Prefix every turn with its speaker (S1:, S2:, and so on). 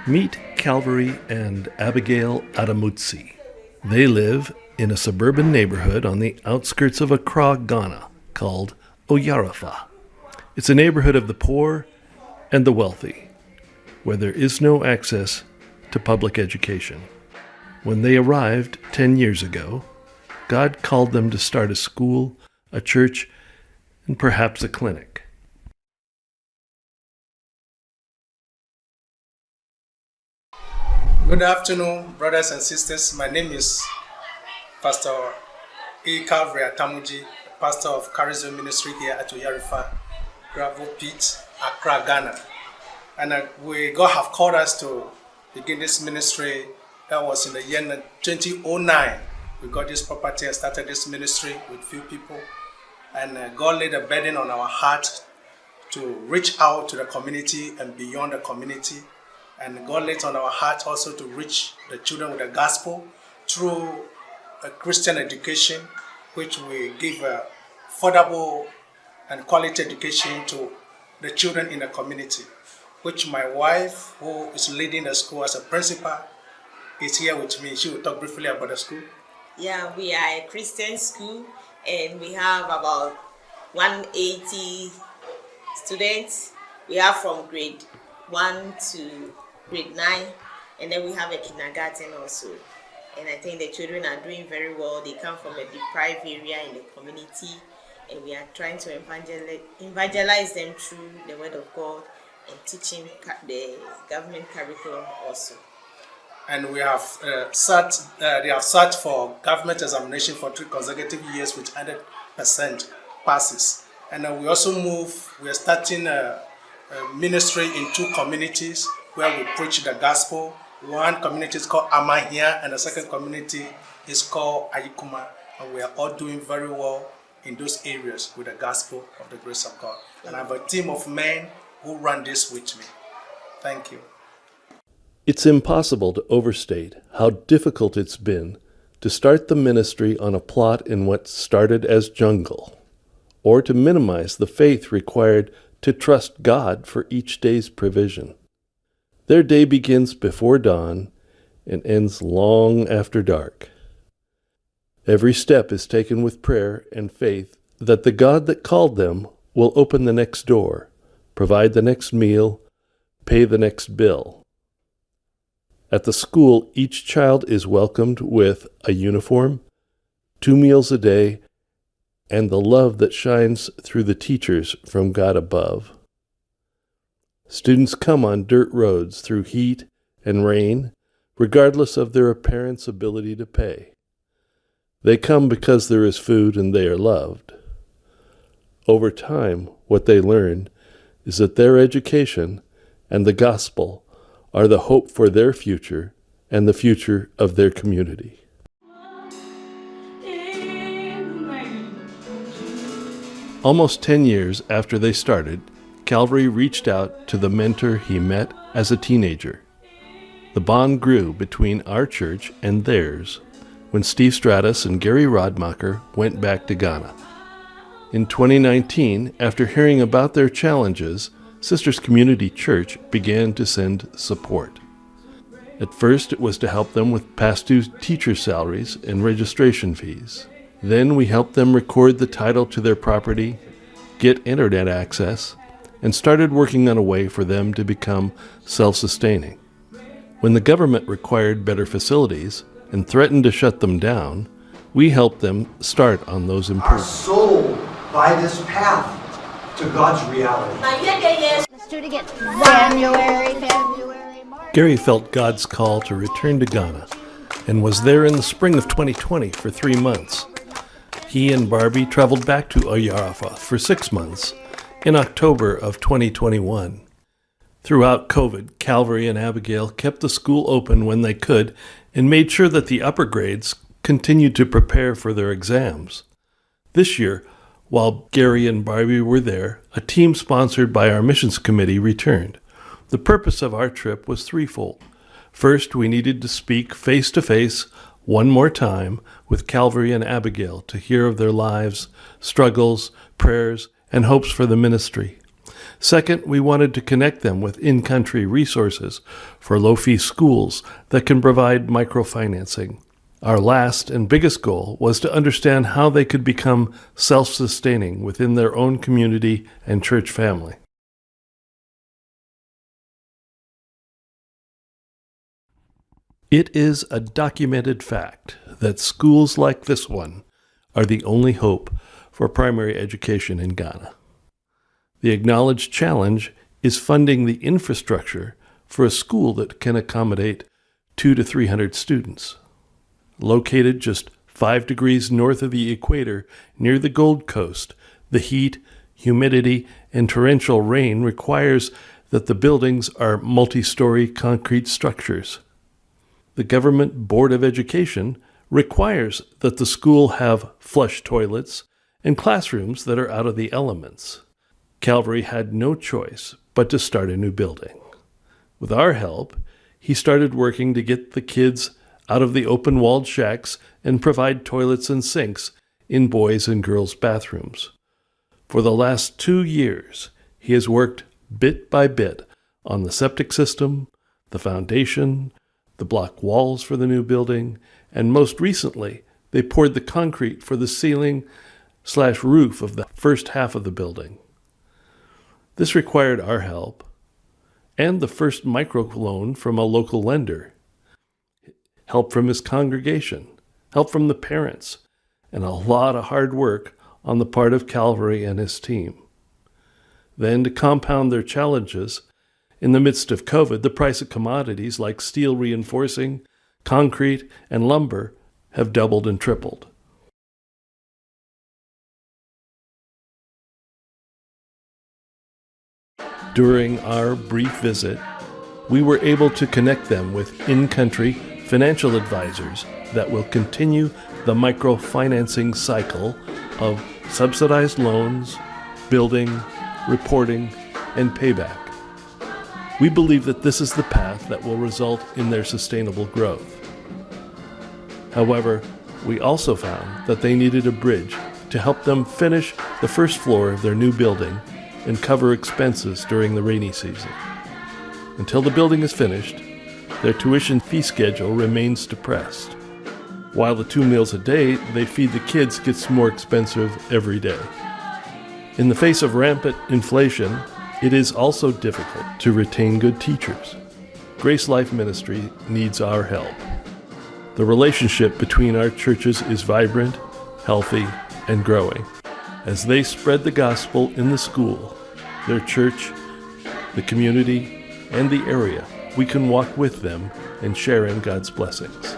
S1: Meet Calvary and Abigail Adamutsi. They live in a suburban neighborhood on the outskirts of Accra, Ghana, called Oyarafa. It's a neighborhood of the poor and the wealthy, where there is no access to public education. When they arrived 10 years ago, God called them to start a school, a church, and perhaps a clinic.
S2: Good afternoon, brothers and sisters. My name is Pastor Calvary and Abigail, pastor of Charism Ministry here at Oyarafa, Gravel Pit, Accra, Ghana. And God have called us to begin this ministry. That was in the year 2009. We got this property and started this ministry with few people. And God laid a burden on our heart to reach out to the community and beyond the community. And God laid on our heart also to reach the children with the gospel through a Christian education, which we give affordable and quality education to the children in the community, which my wife, who is leading the school as a principal, is here with me. She will talk briefly about the school.
S3: Yeah, we are a Christian school and we have about 180 students. We have from grade 1 to grade 9, and then we have a kindergarten also. And I think the children are doing very well. They come from a deprived area in the community, and we are trying to evangelize them through the word of God and teaching the government curriculum also.
S2: And we have they have sat for government examination for 3 consecutive years with 100% passes. And we also we are starting a ministry in 2 communities where we preach the gospel. One community is called Amahia and the second community is called Ayikuma. And we are all doing very well in those areas with the gospel of the grace of God. And I have a team of men who run this with me. Thank you.
S1: It's impossible to overstate how difficult it's been to start the ministry on a plot in what started as jungle, or to minimize the faith required to trust God for each day's provision. Their day begins before dawn and ends long after dark. Every step is taken with prayer and faith that the God that called them will open the next door, provide the next meal, pay the next bill. At the school, each child is welcomed with a uniform, 2 meals a day, and the love that shines through the teachers from God above. Students come on dirt roads through heat and rain, regardless of their parents' ability to pay. They come because there is food and they are loved. Over time, what they learn is that their education and the gospel are the hope for their future and the future of their community. Almost 10 years after they started, Calvary reached out to the mentor he met as a teenager. The bond grew between our church and theirs when Steve Stratus and Gary Rodmacher went back to Ghana. In 2019, after hearing about their challenges, Sisters Community Church began to send support. At first, it was to help them with past due teacher salaries and registration fees. Then we helped them record the title to their property, get internet access, and started working on a way for them to become self-sustaining. When the government required better facilities and threatened to shut them down, we helped them start on those improvements.
S4: Our soul by this path to God's reality.
S5: Let's do it again. February.
S1: Gary felt God's call to return to Ghana and was there in the spring of 2020 for 3 months. He and Barbie traveled back to Oyarafa for 6 months in October of 2021. Throughout COVID, Calvary and Abigail kept the school open when they could and made sure that the upper grades continued to prepare for their exams. This year, while Gary and Barbie were there, a team sponsored by our missions committee returned. The purpose of our trip was threefold. First, we needed to speak face-to-face one more time with Calvary and Abigail to hear of their lives, struggles, prayers, and hopes for the ministry. Second, we wanted to connect them with in-country resources for low-fee schools that can provide microfinancing. Our last and biggest goal was to understand how they could become self-sustaining within their own community and church family. It is a documented fact that schools like this one are the only hope for primary education in Ghana. The acknowledged challenge is funding the infrastructure for a school that can accommodate 200 to 300 students. Located just 5 degrees north of the equator near the Gold Coast, the heat, humidity, and torrential rain requires that the buildings are multi-story concrete structures. The Government Board of Education requires that the school have flush toilets and classrooms that are out of the elements. Calvary had no choice but to start a new building. With our help, he started working to get the kids out of the open-walled shacks and provide toilets and sinks in boys' and girls' bathrooms. For the last 2 years, he has worked bit by bit on the septic system, the foundation, the block walls for the new building, and most recently, they poured the concrete for the ceiling/roof of the first half of the building. This required our help and the first microloan from a local lender, help from his congregation, help from the parents, and a lot of hard work on the part of Calvary and his team. Then, to compound their challenges, in the midst of COVID, the price of commodities like steel reinforcing, concrete, and lumber have doubled and tripled. During our brief visit, we were able to connect them with in-country financial advisors that will continue the microfinancing cycle of subsidized loans, building, reporting, and payback. We believe that this is the path that will result in their sustainable growth. However, we also found that they needed a bridge to help them finish the first floor of their new building and cover expenses during the rainy season. Until the building is finished, their tuition fee schedule remains depressed. While the 2 meals a day they feed the kids gets more expensive every day. In the face of rampant inflation, it is also difficult to retain good teachers. Grace Life Ministry needs our help. The relationship between our churches is vibrant, healthy, and growing. As they spread the gospel in the school, their church, the community, and the area, we can walk with them and share in God's blessings.